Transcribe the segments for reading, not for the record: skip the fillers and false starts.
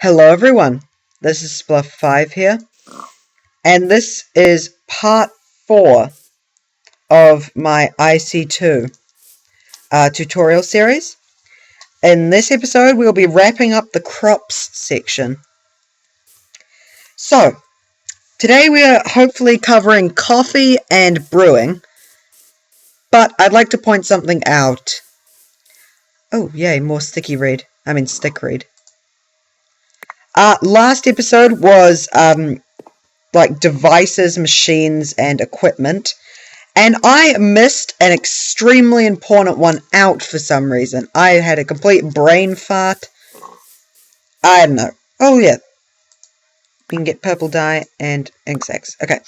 Hello everyone, this is Spluff5 here, and this is part 4 of my IC2 tutorial series. In this episode we'll be wrapping up the crops section. So, today we are hopefully covering coffee and brewing, but I'd like to point something out. Oh yay, more stick read. Last episode was like devices, machines, and equipment, and I missed an extremely important one out for some reason. I had a complete brain fart. I don't know. Oh yeah, you can get purple dye and ink sacs. Okay,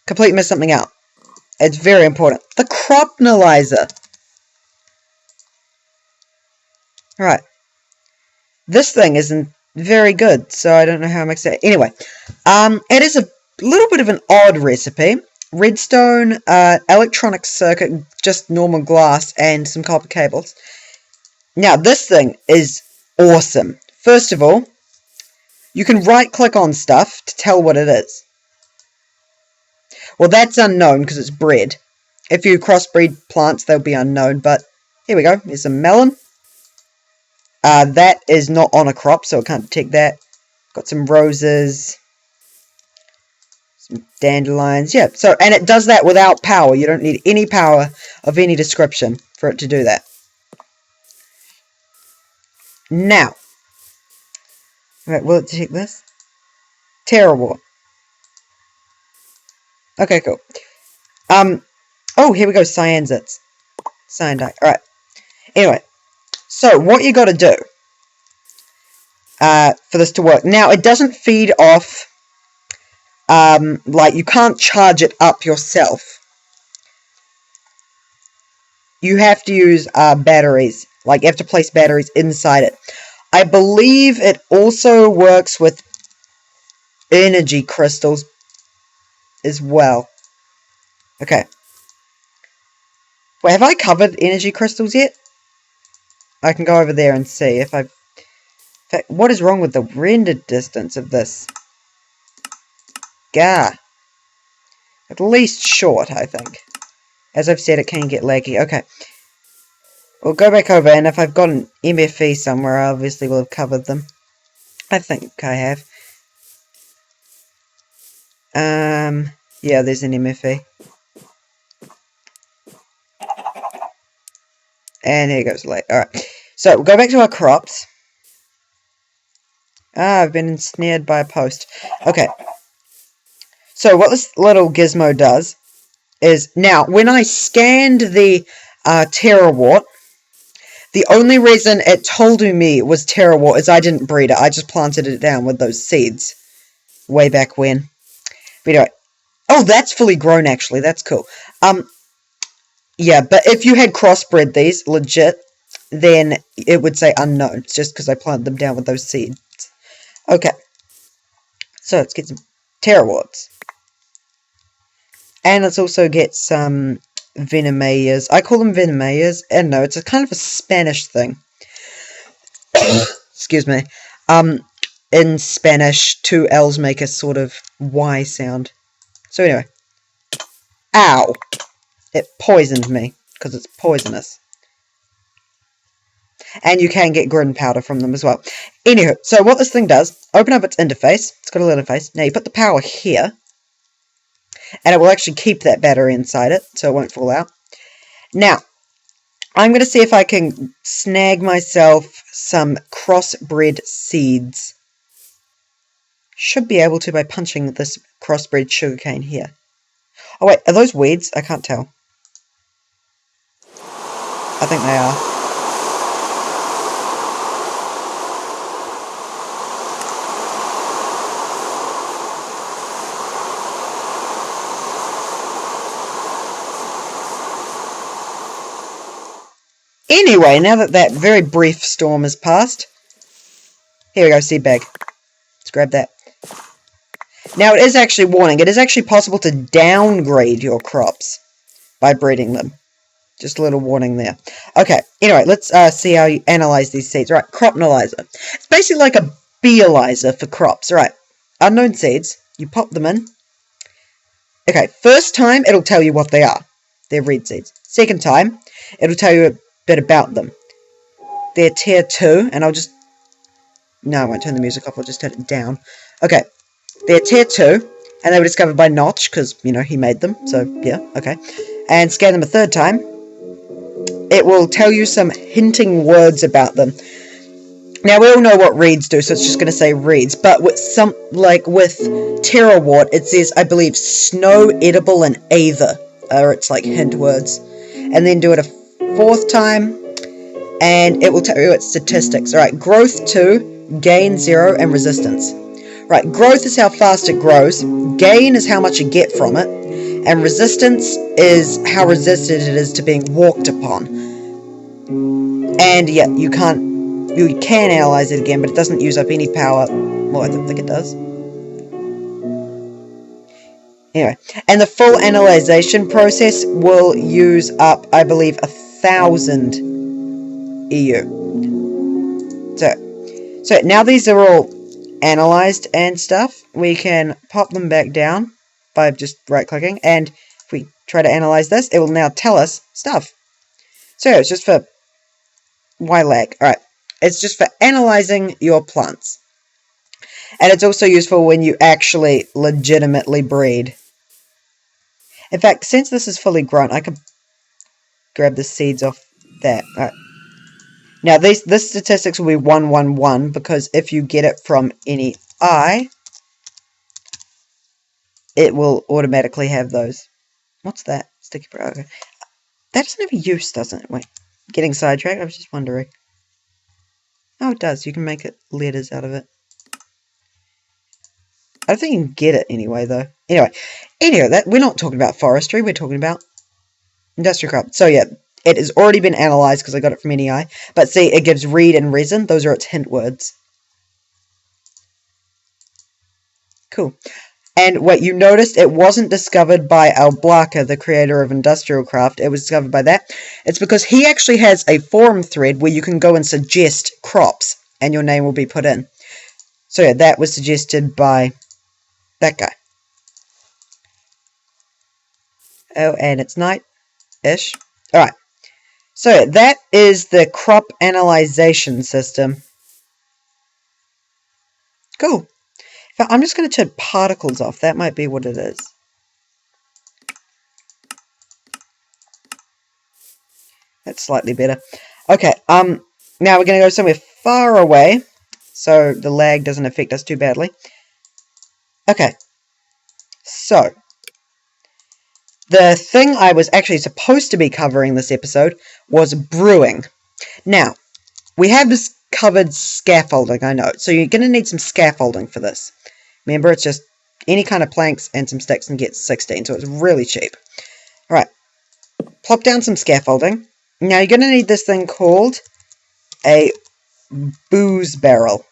completely missed something out. It's very important. The cropnalyzer. Alright. This thing isn't very good, so I don't know how I mix it. Anyway, it is a little bit of an odd recipe. Redstone, electronic circuit, just normal glass, and some copper cables. Now, this thing is awesome. First of all, you can right-click on stuff to tell what it is. Well, that's unknown because it's bread. If you crossbreed plants, they'll be unknown, but here we go. There's a melon. That is not on a crop, so it can't detect that. Got some roses. Some dandelions. Yeah, so, and it does that without power. You don't need any power of any description for it to do that. Now. Alright, will it detect this? Terrible. Okay, cool. Oh, here we go, cyanzits. Cyan dye. Alright. Anyway. So, what you got to do for this to work. Now, it doesn't feed off, like, you can't charge it up yourself. You have to use batteries. Like, you have to place batteries inside it. I believe it also works with energy crystals as well. Okay. Wait, have I covered energy crystals yet? I can go over there and see if I've... In fact, what is wrong with the render distance of this? Gah. At least short, I think. As I've said, it can get laggy. Okay. We'll go back over, and if I've got an MFE somewhere, I obviously will have covered them. I think I have. Yeah, there's an MFE. And here goes late. Alright. So, we'll go back to our crops. I've been ensnared by a post. Okay. So, what this little gizmo does is... Now, when I scanned the terawort, the only reason it told me it was terawort is I didn't breed it. I just planted it down with those seeds. Way back when. But anyway. Oh, that's fully grown, actually. That's cool. Yeah, but if you had crossbred these, legit, then it would say unknown. It's just because I planted them down with those seeds. Okay. So, let's get some terawarts. And let's also get some venemayas. I call them venemayas. And no, it's a kind of a Spanish thing. Excuse me. In Spanish, two L's make a sort of Y sound. So anyway. Ow. It poisoned me, because it's poisonous. And you can get grin powder from them as well. Anywho, so what this thing does, open up its interface. It's got a little interface. Now you put the power here. And it will actually keep that battery inside it, so it won't fall out. Now, I'm going to see if I can snag myself some crossbred seeds. Should be able to by punching this crossbred sugarcane here. Oh wait, are those weeds? I can't tell. I think they are. Anyway, now that that very brief storm has passed, here we go, seed bag. Let's grab that. Now, it is actually warning. It is actually possible to downgrade your crops by breeding them. Just a little warning there. Okay, anyway, let's see how you analyze these seeds. Right, cropnalyzer. It's basically like a Industrializer for crops. Right, unknown seeds. You pop them in. Okay, first time it'll tell you what they are. They're reed seeds. Second time, it'll tell you a bit about them. They're tier 2, and I'll just... No, I won't turn the music off, I'll just turn it down. Okay, they're tier 2, and they were discovered by Notch, because, you know, he made them, so, yeah, okay. And scan them a third time. It will tell you some hinting words about them. Now, we all know what reeds do, so it's just going to say reeds, but with some, like, with Terrawort, it says, I believe, snow, edible, and aether, or it's like hint words. And then do it a fourth time, and it will tell you its statistics. Alright, growth 2, gain 0, and resistance. Right, growth is how fast it grows, gain is how much you get from it, and resistance is how resistant it is to being walked upon. And yeah, you can analyze it again, but it doesn't use up any power. Well, I don't think it does. Anyway, and the full analyzation process will use up, I believe, 1,000 EU. So now these are all analyzed and stuff. We can pop them back down by just right-clicking, and if we try to analyze this, it will now tell us stuff. So it's just for... Why lag? Alright. It's just for analyzing your plants. And it's also useful when you actually legitimately breed. In fact, since this is fully grown, I can grab the seeds off that. Alright. Now, this statistics will be 111, because if you get it from any eye, it will automatically have those. What's that? Sticky brow. Okay. That doesn't have a use, doesn't it? Wait. Getting sidetracked? I was just wondering. Oh, it does. You can make it letters out of it. I don't think you can get it anyway, though. Anyway, we're not talking about forestry. We're talking about Industrialcraft. So, yeah, it has already been analyzed because I got it from NEI. But see, it gives reed and resin. Those are its hint words. Cool. And wait, you noticed it wasn't discovered by Alblaka, the creator of Industrialcraft. It was discovered by that. It's because he actually has a forum thread where you can go and suggest crops, and your name will be put in. So yeah, that was suggested by that guy. Oh, and it's night-ish. Alright. So that is the crop analyzation system. Cool. I'm just going to turn particles off. That might be what it is. That's slightly better. Okay, now we're going to go somewhere far away, so the lag doesn't affect us too badly. Okay, so the thing I was actually supposed to be covering this episode was brewing. Now, we have this covered scaffolding, I know, so you're going to need some scaffolding for this. Remember, it's just any kind of planks and some sticks and get 16, so it's really cheap. Alright, plop down some scaffolding. Now you're going to need this thing called a booze barrel.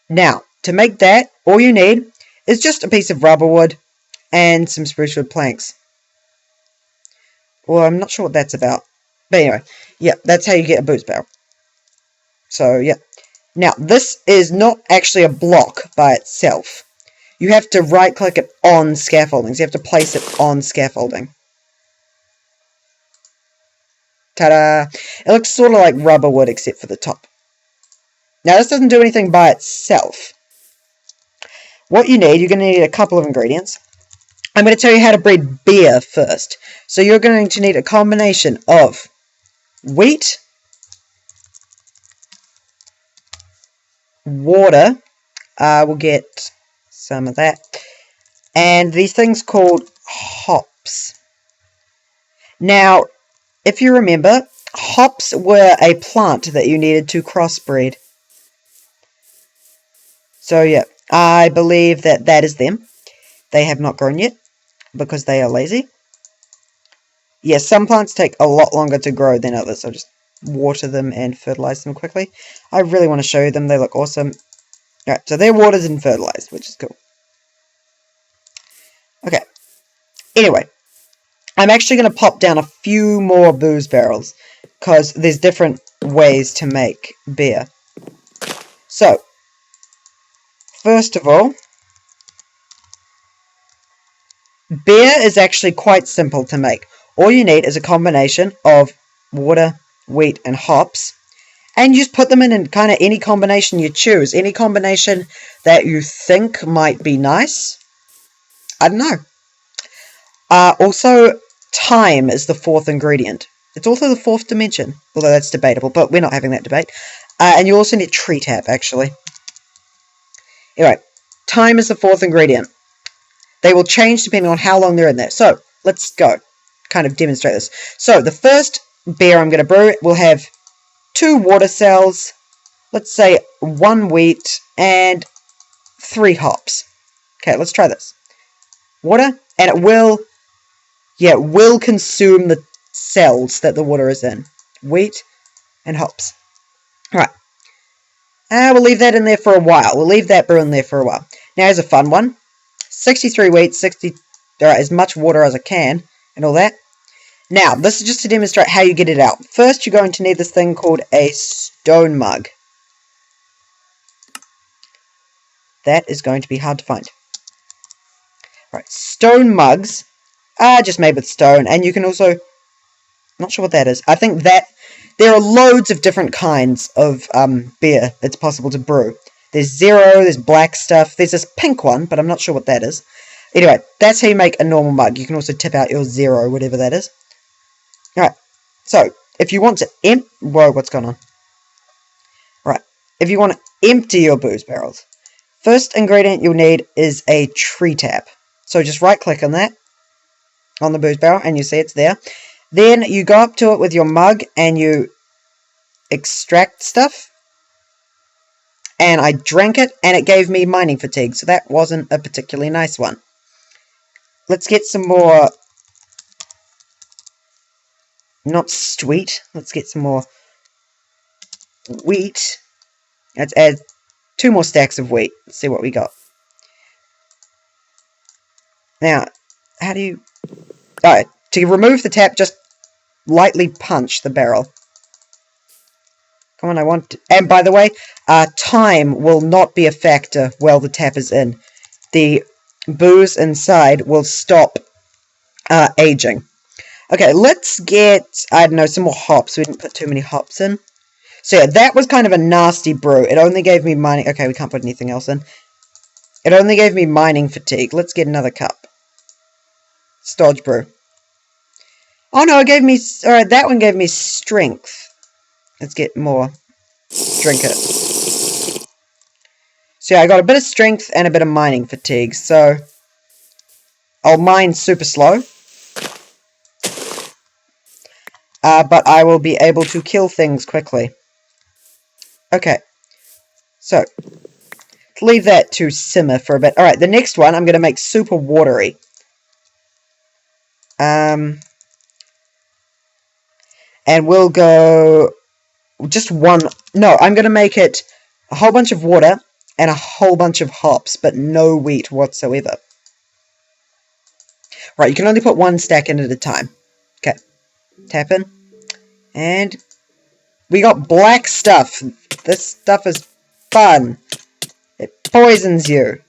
Now, to make that, all you need is just a piece of rubber wood and some spruce wood planks. Well, I'm not sure what that's about. But anyway, yeah, that's how you get a booze barrel. So, yeah. Now, this is not actually a block by itself. You have to right-click it on scaffoldings. You have to place it on scaffolding. Ta-da! It looks sort of like rubber wood, except for the top. Now, this doesn't do anything by itself. What you need, you're going to need a couple of ingredients. I'm going to tell you how to breed beer first. So, you're going to need a combination of wheat, water, we'll get some of that, and these things called hops. Now, if you remember, hops were a plant that you needed to crossbreed. So yeah, I believe that is them. They have not grown yet, because they are lazy. Yes, some plants take a lot longer to grow than others, so just water them and fertilize them quickly. I really want to show you them. They look awesome. Alright, so they're watered and fertilized, which is cool. Okay. Anyway, I'm actually going to pop down a few more booze barrels, because there's different ways to make beer. So, first of all, beer is actually quite simple to make. All you need is a combination of water, wheat, and hops. And you just put them in kind of any combination you choose. Any combination that you think might be nice. I don't know. Also, time is the fourth ingredient. It's also the fourth dimension. Although that's debatable, but we're not having that debate. And you also need tree tap, actually. Anyway, time is the fourth ingredient. They will change depending on how long they're in there. So, let's go. Kind of demonstrate this. So, the first beer I'm going to brew will have 2 water cells, let's say 1 wheat, and 3 hops. Okay, let's try this. Water, and it will consume the cells that the water is in. Wheat and hops. Alright. We'll leave that in there for a while. We'll leave that brew in there for a while. Now, here's a fun one. 63 wheat, as much water as I can, and all that. Now, this is just to demonstrate how you get it out. First, you're going to need this thing called a stone mug. That is going to be hard to find. Right, stone mugs are just made with stone, and you can also... not sure what that is. I think that there are loads of different kinds of beer it's possible to brew. There's zero, there's black stuff, there's this pink one, but I'm not sure what that is. Anyway, that's how you make a normal mug. You can also tip out your zero, whatever that is. Alright, so, if you want to whoa, what's going on? Right, if you want to empty your booze barrels, first ingredient you'll need is a tree tap. So just right click on that, on the booze barrel, and you see it's there. Then you go up to it with your mug and you extract stuff. And I drank it, and it gave me mining fatigue, so that wasn't a particularly nice one. Let's get some more... not sweet. Let's get some more wheat. Let's add 2 more stacks of wheat. Let's see what we got. Now, how do you... oh, to remove the tap, just lightly punch the barrel. Come on, I want to... and by the way, time will not be a factor while the tap is in. The booze inside will stop aging. Okay, let's get, I don't know, some more hops. We didn't put too many hops in. So yeah, that was kind of a nasty brew. It only gave me mining... okay, we can't put anything else in. It only gave me mining fatigue. Let's get another cup. Stodge brew. Oh no, it gave me... alright, that one gave me strength. Let's get more. Drink it. So yeah, I got a bit of strength and a bit of mining fatigue. So I'll mine super slow. But I will be able to kill things quickly. Okay. So, let's leave that to simmer for a bit. Alright, the next one I'm going to make super watery. And we'll go... just one... no, I'm going to make it a whole bunch of water and a whole bunch of hops, but no wheat whatsoever. Right, you can only put 1 stack in at a time. Okay. Tap in. And we got black stuff. This stuff is fun. It poisons you.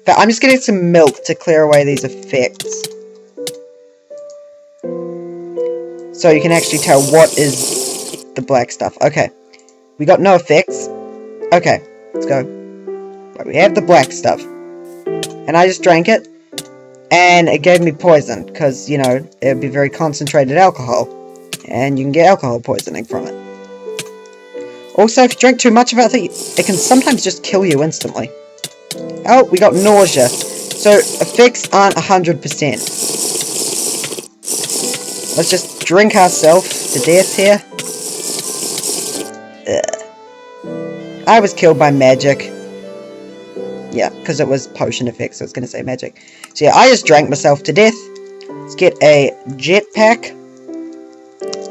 But I'm just getting some milk to clear away these effects. So you can actually tell what is the black stuff. Okay. We got no effects. Okay. Let's go. Right, we have the black stuff. And I just drank it. And it gave me poison. Because, you know, it would be very concentrated alcohol. And you can get alcohol poisoning from it. Also, if you drink too much of it, I think it can sometimes just kill you instantly. Oh, we got nausea. So, effects aren't 100%. Let's just drink ourselves to death here. Ugh. I was killed by magic. Yeah, because it was potion effects, so I was going to say magic. So yeah, I just drank myself to death. Let's get a jetpack.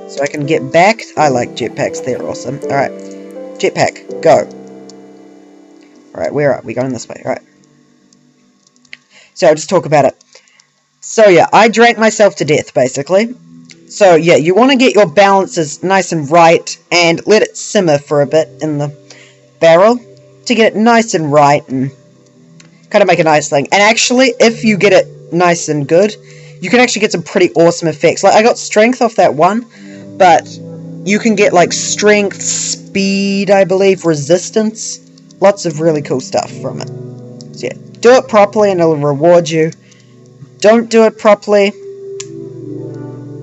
So I can get back. I like jetpacks, they're awesome. Alright, jetpack, go. Alright, where are we? Going this way, alright. So I'll just talk about it. So yeah, I drank myself to death, basically. So yeah, you want to get your balances nice and right, and let it simmer for a bit in the barrel to get it nice and right and kind of make a nice thing. And actually, if you get it nice and good, you can actually get some pretty awesome effects. Like, I got strength off that one, but you can get, like, strength, speed, I believe, resistance. Lots of really cool stuff from it. So, yeah, do it properly and it'll reward you. Don't do it properly,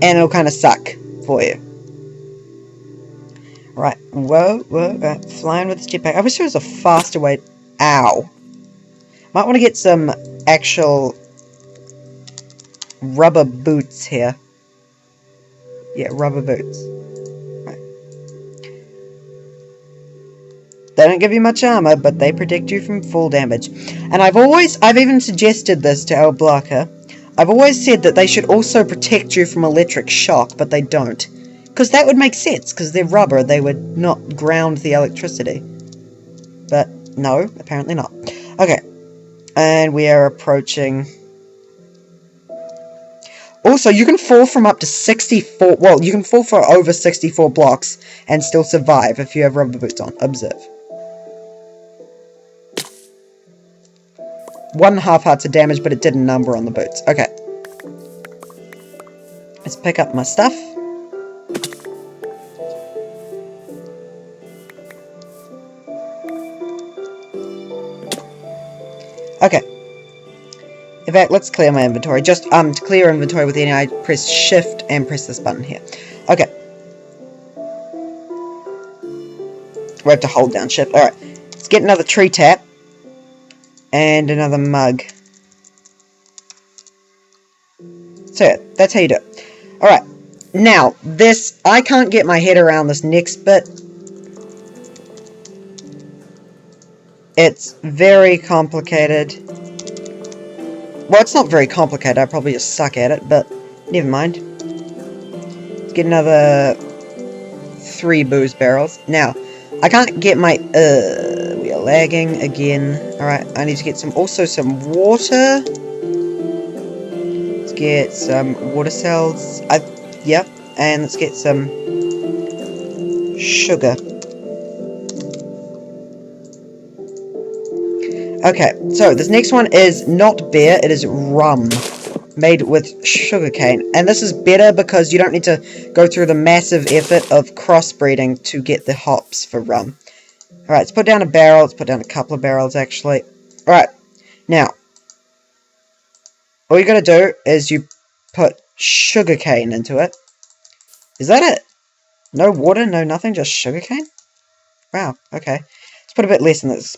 and it'll kind of suck for you. Right, whoa, flying with the jetpack. I wish there was a faster way. Ow. Might want to get some actual rubber boots here. Yeah, rubber boots. Right. They don't give you much armor, but they protect you from fall damage. And I've even suggested this to our blocker. I've always said that they should also protect you from electric shock, but they don't. Because that would make sense, because they're rubber, they would not ground the electricity. But, no, apparently not. Okay, and we are approaching... Also, you can fall from up to 64... Well, you can fall for over 64 blocks and still survive if you have rubber boots on. Observe. 1.5 hearts of damage, but it didn't number on the boots. Okay. Let's pick up my stuff. Okay. In fact, let's clear my inventory. Just, to clear inventory with any, I press shift and press this button here. Okay. We have to hold down shift. Alright. Let's get another tree tap. And another mug. So, yeah, that's how you do it. Alright. Now, this, I can't get my head around this next bit. It's very complicated. Well, it's not very complicated. I probably just suck at it, but never mind. Let's get another 3 booze barrels. Now, I can't get my... we are lagging again. Alright, I need to get also some water. Let's get some water cells. Yep, and let's get some sugar. Okay, so this next one is not beer, it is rum, made with sugarcane. And this is better because you don't need to go through the massive effort of crossbreeding to get the hops for rum. Alright, let's put down a barrel, let's put down a couple of barrels actually. Alright, now, all you gotta do is you put sugarcane into it. Is that it? No water, no nothing, just sugarcane? Wow, okay. Let's put a bit less in this.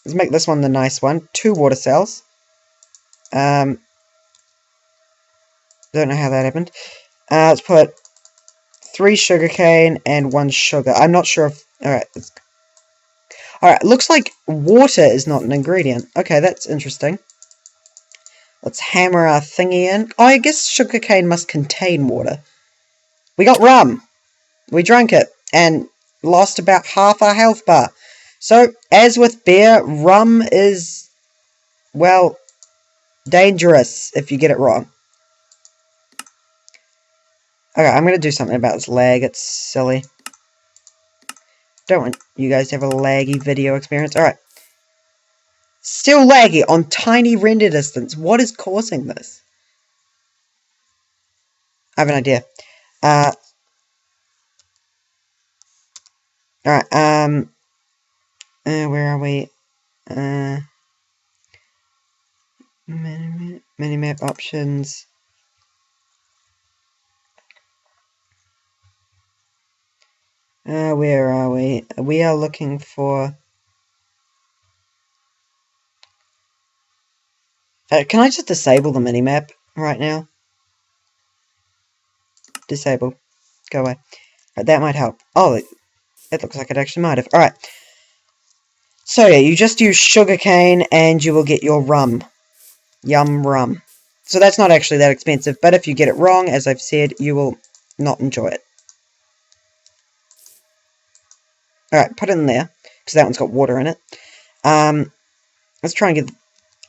Let's make this one the nice one. 2 water cells. Don't know how that happened. Let's put 3 sugarcane and 1 sugar. I'm not sure if... Alright. Alright, looks like water is not an ingredient. Okay, that's interesting. Let's hammer our thingy in. Oh, I guess sugarcane must contain water. We got rum. We drank it. And lost about half our health bar. So, as with beer, rum is, well, dangerous if you get it wrong. Okay, I'm going to do something about this lag. It's silly. Don't want you guys to have a laggy video experience. Alright. Still laggy on tiny render distance. What is causing this? I have an idea. Alright, where are we? Minimap options. Where are we? We are looking for... can I just disable the minimap right now? Disable. Go away. Right, that might help. Oh, it looks like it actually might have. Alright. So yeah, you just use sugarcane and you will get your rum. Yum rum. So that's not actually that expensive, but if you get it wrong, as I've said, you will not enjoy it. Alright, put it in there, because that one's got water in it. Let's try and get...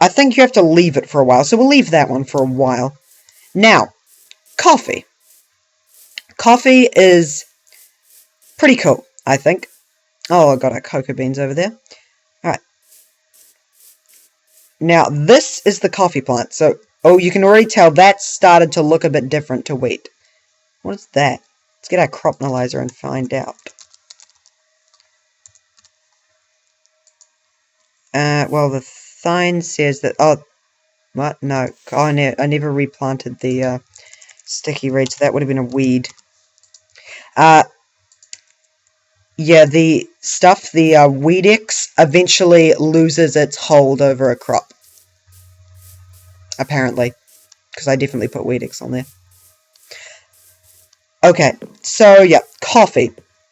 I think you have to leave it for a while, so we'll leave that one for a while. Now, coffee. Coffee is pretty cool, I think. Oh, I got our cocoa beans over there. Alright. Now, this is the coffee plant. So, oh, you can already tell that started to look a bit different to wheat. What is that? Let's get our cropnalyzer and find out. Well, the sign says that... Oh, what? No. Oh, I never replanted the sticky reed, so that would have been a weed. Yeah, the stuff, the Weedix, eventually loses its hold over a crop. Apparently. Because I definitely put Weedix on there. Okay, so yeah, coffee.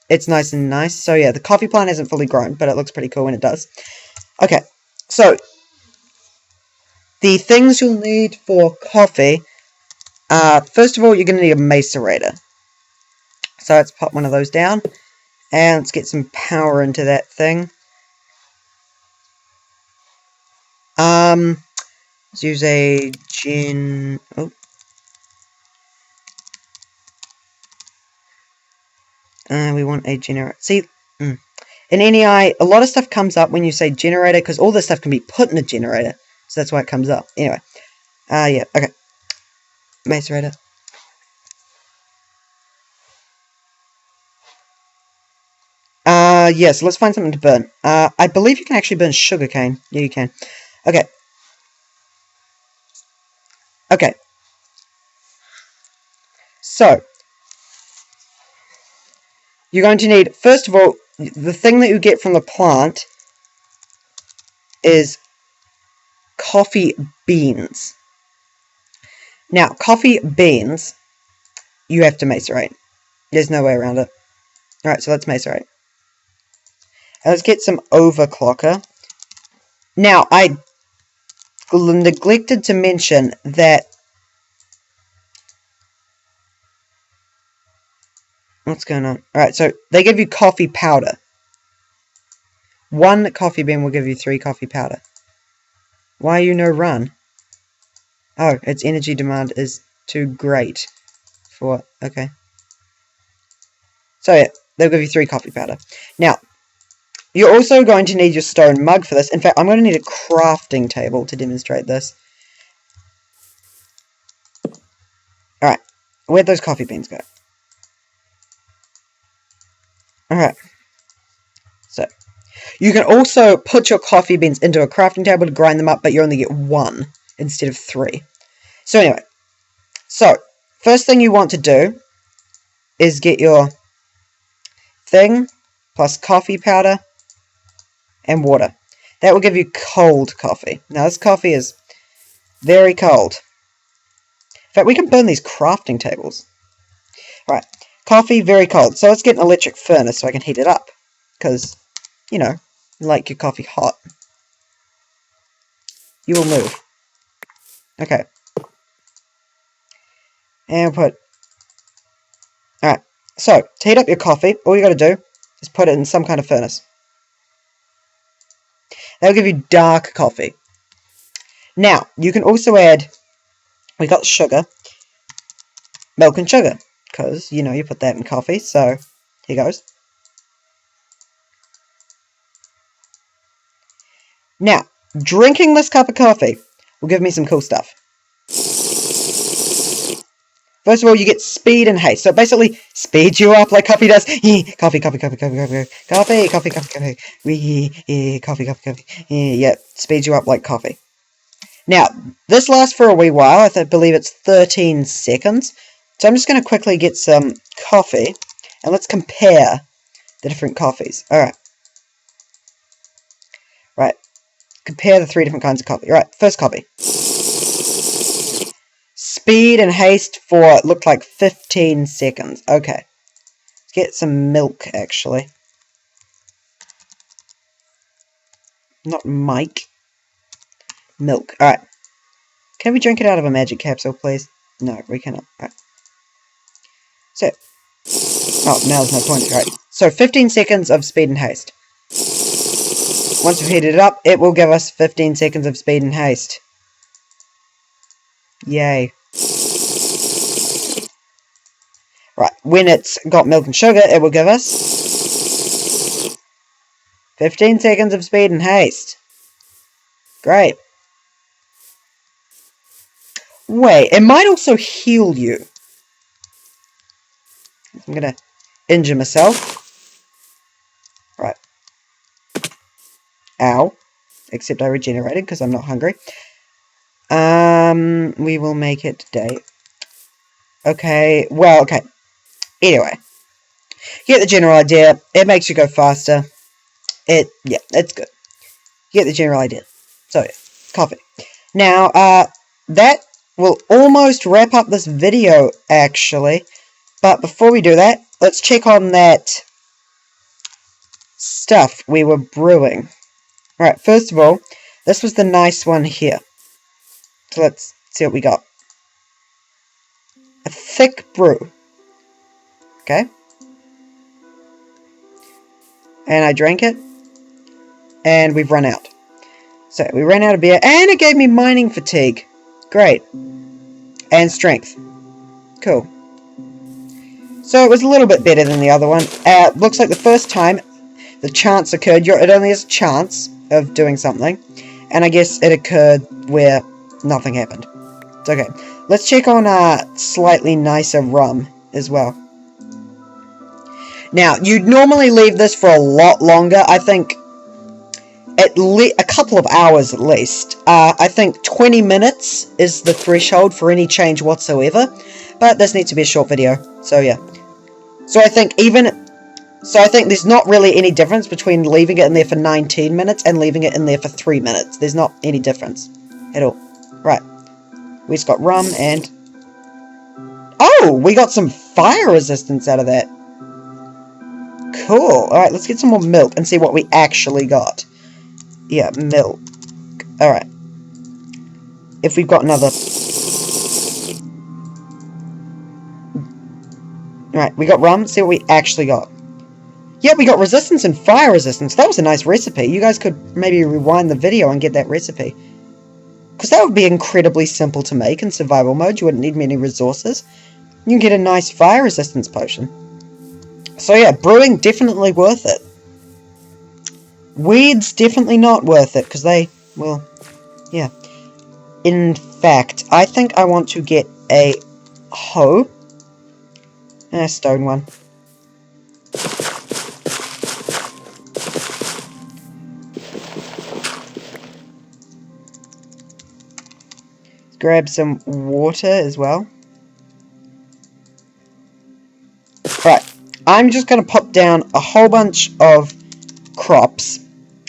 It's nice and nice. So yeah, the coffee plant isn't fully grown, but it looks pretty cool when it does. Okay, so the things you'll need for coffee, first of all, you're going to need a macerator. So let's pop one of those down. And let's get some power into that thing. Let's use a gen... Oh. We want a generator. See, in NEI, a lot of stuff comes up when you say generator, because all this stuff can be put in a generator. So that's why it comes up. Anyway. Yeah, okay. Macerator. Yeah, so let's find something to burn. I believe you can actually burn sugarcane. Yeah, you can. Okay. Okay. So, you're going to need, first of all, the thing that you get from the plant is coffee beans. Now, coffee beans, you have to macerate. There's no way around it. Alright, so let's macerate. Let's get some overclocker. Now, I neglected to mention that... What's going on? Alright, so they give you coffee powder. 1 coffee bean will give you 3 coffee powder. Why are you no run? Oh, its energy demand is too great for... Okay. So yeah, they'll give you 3 coffee powder. Now, you're also going to need your stone mug for this. In fact, I'm going to need a crafting table to demonstrate this. Alright, where'd those coffee beans go? Alright. So, you can also put your coffee beans into a crafting table to grind them up, but you only get 1 instead of 3. So anyway, so, first thing you want to do is get your thing, plus coffee powder, and water. That will give you cold coffee. Now this coffee is very cold. In fact, we can burn these crafting tables. Right, coffee, very cold. So let's get an electric furnace so I can heat it up. Because, you know, you like your coffee hot. You will move. Okay. And we'll put... Alright, so, to heat up your coffee, all you gotta do is put it in some kind of furnace. That'll give you dark coffee. Now, you can also add... We got sugar. Milk and sugar. Because, you know, you put that in coffee, so here goes. Now, drinking this cup of coffee will give me some cool stuff. First of all, you get speed and haste. So it basically speeds you up like coffee does. Coffee, coffee, coffee, coffee, coffee, coffee, coffee, coffee, coffee, coffee, coffee, coffee. Yeah, speeds you up like coffee. Now, this lasts for a wee while. I believe it's 13 seconds. So I'm just going to quickly get some coffee. And let's compare the different coffees. Alright. Right. Compare the 3 different kinds of coffee. Alright, first coffee. Speed and haste for, looked like 15 seconds. Okay. Let's get some milk, actually. Not Mike. Milk. Alright. Can we drink it out of a magic capsule, please? No, we cannot. Alright. So. Oh, now there's no point. Alright. So, 15 seconds of speed and haste. Once we've heated it up, it will give us 15 seconds of speed and haste. Yay. Right, when it's got milk and sugar, it will give us 15 seconds of speed and haste. Great. Wait, it might also heal you. I'm gonna injure myself. Right. Ow. Except I regenerated because I'm not hungry. We will make it day. Okay, well, okay. Anyway. You get the general idea. It makes you go faster. Yeah, it's good. You get the general idea. So, yeah, coffee. Now, that will almost wrap up this video, actually. But before we do that, let's check on that stuff we were brewing. Alright, first of all, this was the nice one here. So let's see what we got. A thick brew. Okay. And I drank it. And we've run out. So, we ran out of beer. And it gave me mining fatigue. Great. And strength. Cool. So, it was a little bit better than the other one. Looks like the first time the chance occurred. It only has a chance of doing something. And I guess it occurred where nothing happened. It's okay. Let's check on slightly nicer rum as well. Now, you'd normally leave this for a lot longer. I think a couple of hours at least. I think 20 minutes is the threshold for any change whatsoever. But this needs to be a short video. So, yeah. So, I think there's not really any difference between leaving it in there for 19 minutes and leaving it in there for 3 minutes. There's not any difference at all. Right. We just got rum and... Oh! We got some fire resistance out of that. Cool. Alright, let's get some more milk and see what we actually got. Yeah, milk. Alright. If we've got another... Alright, we got rum. See what we actually got. Yeah, we got resistance and fire resistance. That was a nice recipe. You guys could maybe rewind the video and get that recipe. Because that would be incredibly simple to make in survival mode. You wouldn't need many resources. You can get a nice fire resistance potion. So yeah, brewing definitely worth it. Weeds definitely not worth it. Because they, well, yeah. In fact, I think I want to get a hoe. And a stone one. Grab some water as well. Right, I'm just going to put down a whole bunch of crops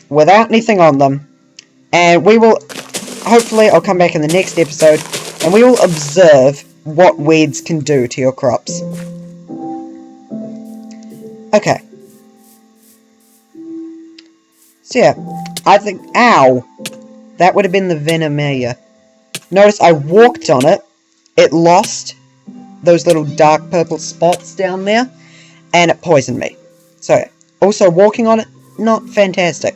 without anything on them, and we will, hopefully I'll come back in the next episode, and we will observe what weeds can do to your crops. Okay. So yeah, I think, ow, that would have been the Venomia. Notice I walked on it, it lost those little dark purple spots down there, and it poisoned me. So, also walking on it, not fantastic.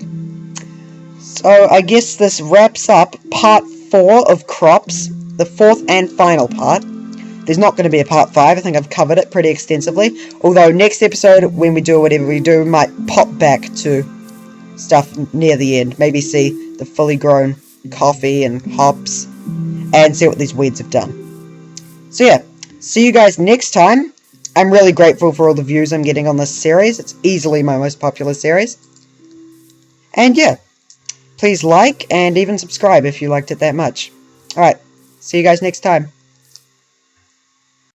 So, I guess this wraps up part 4 of crops, the 4th and final part. There's not going to be a part 5, I think I've covered it pretty extensively. Although, next episode, when we do whatever we do, we might pop back to stuff near the end. Maybe see the fully grown coffee and hops. And see what these weeds have done. So yeah, see you guys next time. I'm really grateful for all the views I'm getting on this series. It's easily my most popular series. And yeah, please like and even subscribe if you liked it that much. Alright, see you guys next time.